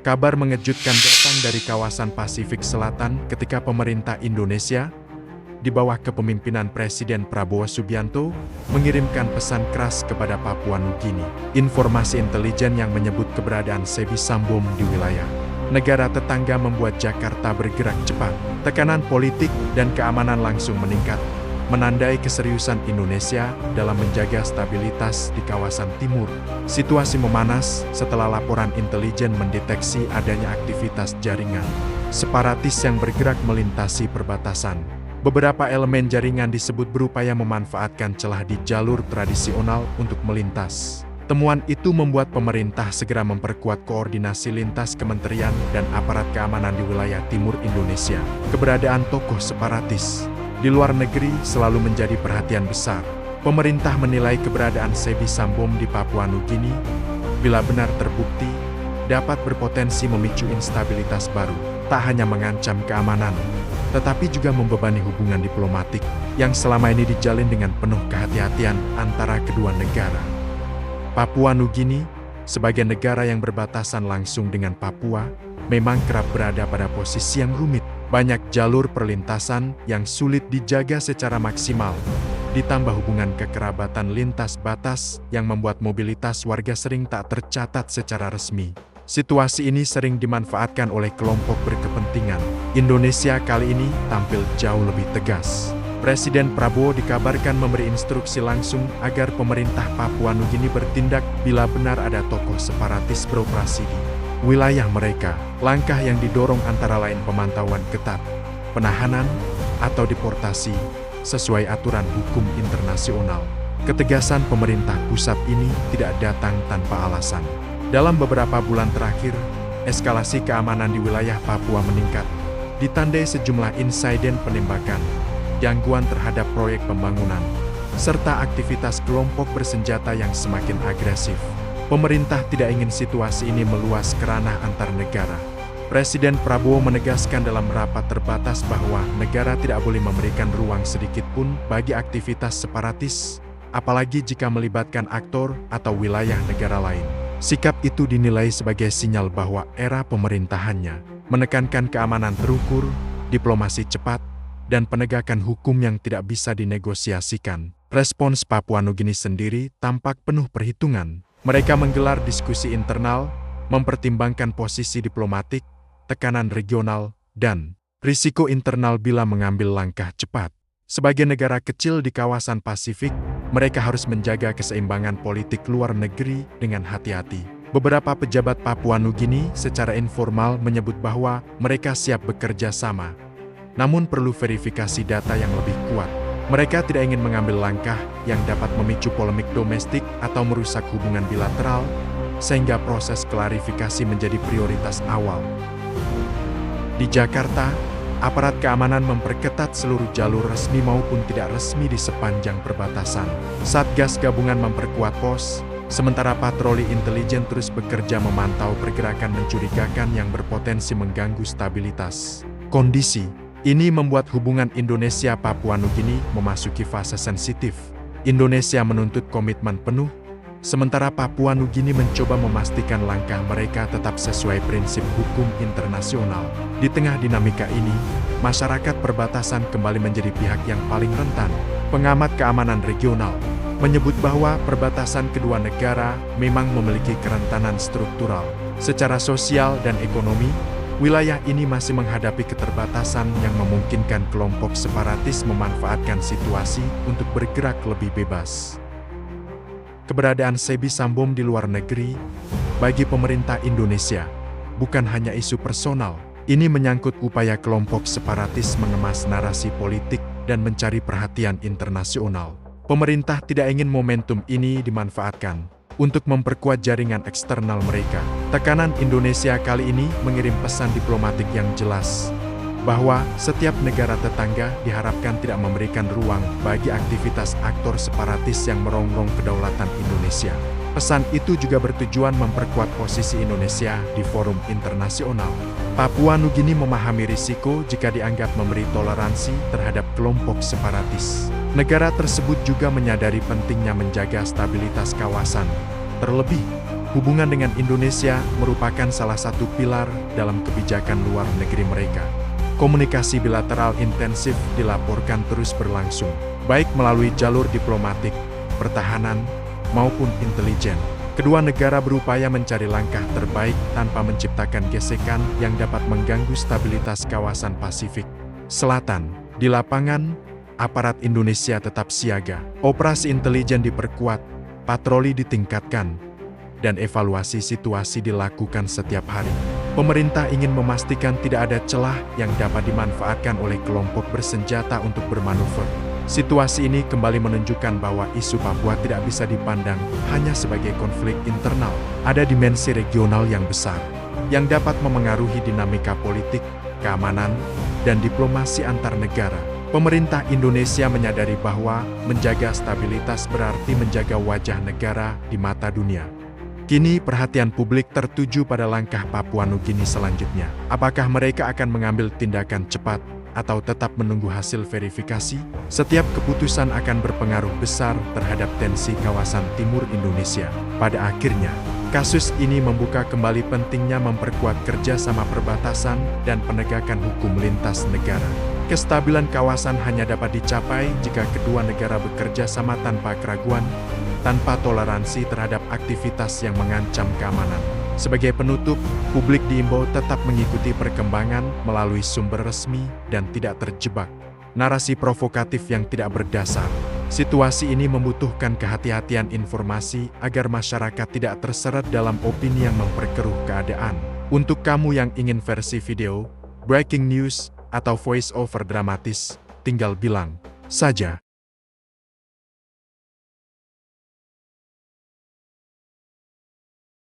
Kabar mengejutkan datang dari kawasan Pasifik Selatan ketika pemerintah Indonesia, di bawah kepemimpinan Presiden Prabowo Subianto, mengirimkan pesan keras kepada Papua Nugini. Informasi intelijen yang menyebut keberadaan sebisam bom di wilayah negara tetangga membuat Jakarta bergerak cepat. Tekanan politik dan keamanan langsung meningkat, menandai keseriusan Indonesia dalam menjaga stabilitas di kawasan timur. Situasi memanas setelah laporan intelijen mendeteksi adanya aktivitas jaringan separatis yang bergerak melintasi perbatasan. Beberapa elemen jaringan disebut berupaya memanfaatkan celah di jalur tradisional untuk melintas. Temuan itu membuat pemerintah segera memperkuat koordinasi lintas kementerian dan aparat keamanan di wilayah timur Indonesia. Keberadaan tokoh separatis di luar negeri selalu menjadi perhatian besar. Pemerintah menilai keberadaan sebisam bom di Papua Nugini, bila benar terbukti, dapat berpotensi memicu instabilitas baru. Tak hanya mengancam keamanan, tetapi juga membebani hubungan diplomatik yang selama ini dijalin dengan penuh kehati-hatian antara kedua negara. Papua Nugini, sebagai negara yang berbatasan langsung dengan Papua, memang kerap berada pada posisi yang rumit. Banyak jalur perlintasan yang sulit dijaga secara maksimal, ditambah hubungan kekerabatan lintas batas yang membuat mobilitas warga sering tak tercatat secara resmi. Situasi ini sering dimanfaatkan oleh kelompok berkepentingan. Indonesia kali ini tampil jauh lebih tegas. Presiden Prabowo dikabarkan memberi instruksi langsung agar pemerintah Papua Nugini bertindak bila benar ada tokoh separatis beroperasi di wilayah mereka. Langkah yang didorong antara lain pemantauan ketat, penahanan, atau deportasi, sesuai aturan hukum internasional. Ketegasan pemerintah pusat ini tidak datang tanpa alasan. Dalam beberapa bulan terakhir, eskalasi keamanan di wilayah Papua meningkat, ditandai sejumlah insiden penembakan, gangguan terhadap proyek pembangunan, serta aktivitas kelompok bersenjata yang semakin agresif. Pemerintah tidak ingin situasi ini meluas ke ranah antar negara. Presiden Prabowo menegaskan dalam rapat terbatas bahwa negara tidak boleh memberikan ruang sedikit pun bagi aktivitas separatis, apalagi jika melibatkan aktor atau wilayah negara lain. Sikap itu dinilai sebagai sinyal bahwa era pemerintahannya menekankan keamanan terukur, diplomasi cepat, dan penegakan hukum yang tidak bisa dinegosiasikan. Respons Papua Nugini sendiri tampak penuh perhitungan. Mereka menggelar diskusi internal, mempertimbangkan posisi diplomatik, tekanan regional, dan risiko internal bila mengambil langkah cepat. Sebagai negara kecil di kawasan Pasifik, mereka harus menjaga keseimbangan politik luar negeri dengan hati-hati. Beberapa pejabat Papua Nugini secara informal menyebut bahwa mereka siap bekerja sama, namun perlu verifikasi data yang lebih kuat. Mereka tidak ingin mengambil langkah yang dapat memicu polemik domestik atau merusak hubungan bilateral, sehingga proses klarifikasi menjadi prioritas awal. Di Jakarta, aparat keamanan memperketat seluruh jalur resmi maupun tidak resmi di sepanjang perbatasan. Satgas gabungan memperkuat pos, sementara patroli intelijen terus bekerja memantau pergerakan mencurigakan yang berpotensi mengganggu stabilitas kondisi. Ini membuat hubungan Indonesia-Papua Nugini memasuki fase sensitif. Indonesia menuntut komitmen penuh, sementara Papua Nugini mencoba memastikan langkah mereka tetap sesuai prinsip hukum internasional. Di tengah dinamika ini, masyarakat perbatasan kembali menjadi pihak yang paling rentan. Pengamat keamanan regional menyebut bahwa perbatasan kedua negara memang memiliki kerentanan struktural. Secara sosial dan ekonomi, wilayah ini masih menghadapi keterbatasan yang memungkinkan kelompok separatis memanfaatkan situasi untuk bergerak lebih bebas. Keberadaan sebisam bom di luar negeri, bagi pemerintah Indonesia, bukan hanya isu personal. Ini menyangkut upaya kelompok separatis mengemas narasi politik dan mencari perhatian internasional. Pemerintah tidak ingin momentum ini dimanfaatkan untuk memperkuat jaringan eksternal mereka. Tekanan Indonesia kali ini mengirim pesan diplomatik yang jelas, bahwa setiap negara tetangga diharapkan tidak memberikan ruang bagi aktivitas aktor separatis yang merongrong kedaulatan Indonesia. Pesan itu juga bertujuan memperkuat posisi Indonesia di forum internasional. Papua Nugini memahami risiko jika dianggap memberi toleransi terhadap kelompok separatis. Negara tersebut juga menyadari pentingnya menjaga stabilitas kawasan, terlebih Hubungan dengan Indonesia merupakan salah satu pilar dalam kebijakan luar negeri mereka. Komunikasi bilateral intensif dilaporkan terus berlangsung, baik melalui jalur diplomatik, pertahanan, maupun intelijen. Kedua negara berupaya mencari langkah terbaik tanpa menciptakan gesekan yang dapat mengganggu stabilitas kawasan Pasifik Selatan. Di lapangan, aparat Indonesia tetap siaga, operasi intelijen diperkuat, patroli ditingkatkan, dan evaluasi situasi dilakukan setiap hari. Pemerintah ingin memastikan tidak ada celah yang dapat dimanfaatkan oleh kelompok bersenjata untuk bermanuver. Situasi ini kembali menunjukkan bahwa isu Papua tidak bisa dipandang hanya sebagai konflik internal. Ada dimensi regional yang besar, yang dapat memengaruhi dinamika politik, keamanan, dan diplomasi antar negara. Pemerintah Indonesia menyadari bahwa menjaga stabilitas berarti menjaga wajah negara di mata dunia. Kini perhatian publik tertuju pada langkah Papua Nugini selanjutnya. Apakah mereka akan mengambil tindakan cepat atau tetap menunggu hasil verifikasi? Setiap keputusan akan berpengaruh besar terhadap tensi kawasan timur Indonesia. Pada akhirnya, kasus ini membuka kembali pentingnya memperkuat kerjasama perbatasan dan penegakan hukum lintas negara. Kestabilan kawasan hanya dapat dicapai jika kedua negara bekerja sama tanpa keraguan, tanpa toleransi terhadap aktivitas yang mengancam keamanan. Sebagai penutup, publik diimbau tetap mengikuti perkembangan melalui sumber resmi dan tidak terjebak narasi provokatif yang tidak berdasar. Situasi ini membutuhkan kehati-hatian informasi agar masyarakat tidak terseret dalam opini yang memperkeruh keadaan. Untuk kamu yang ingin versi video, breaking news, atau voice over dramatis, tinggal bilang saja.